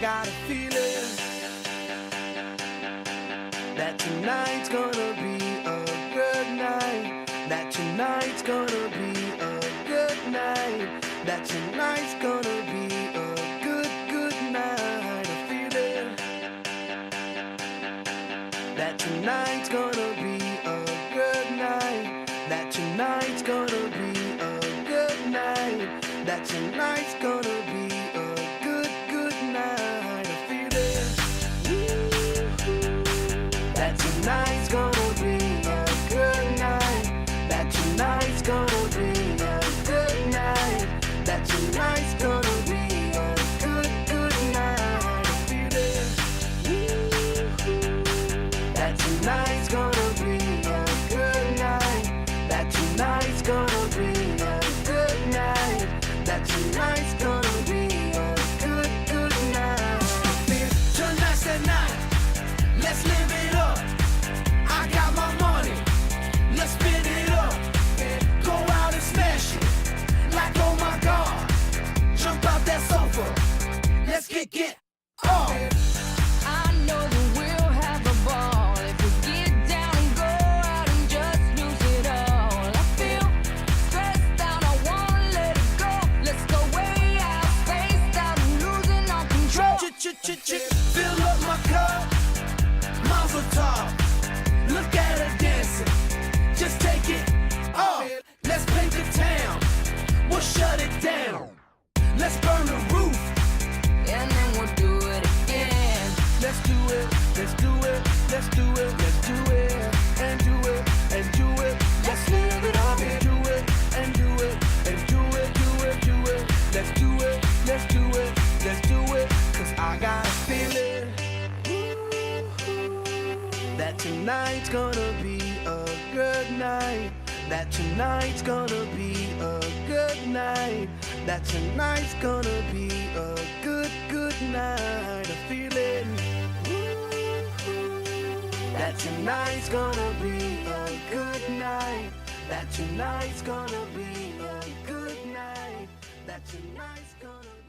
got a feeling that tonight's gonna be a good night. That tonight's gonna be a good night. That tonight's gonna be a good, good night. A feeling that tonight's gonna be a good night. That tonight's gonna be a good night. That tonight's gonna be a good, good night. A feeling that tonight's gonna be a good night. That tonight's gonna be a good night. That tonight's gonna be a good, good night. A feeling that tonight's gonna be a good night. That tonight's gonna be a good night. That tonight's gonna be a good, good night. Tonight's the night. Let's live it up. I got my money. Let's spin it up. Go out and smash it. Like, oh my God. Jump out that sofa. Let's get off. I know that we'll have a ball if we get down and go out and just lose it all. I feel stressed out, I wanna let it go. Let's go way out, spaced out and losing our control. Fill up my cup. Mazel tov. Look at her dancing. Just take it off. Let's paint the town. We'll shut it down. Let's burn the roof. And then we'll do it again. Let's do it. Let's do it. Let's do it. Let's do it. And do it. And do it. Let's live it up. And do it. And do it. And do it. Do it. Do it. Let's do it. Let's do it. Let's do it. 'Cause I got a feeling that tonight's gonna be a good night. That tonight's gonna be a good night. That tonight's gonna be a good, good night. A feeling that tonight's gonna be a good night. That tonight's gonna be a good night. That tonight's gonna be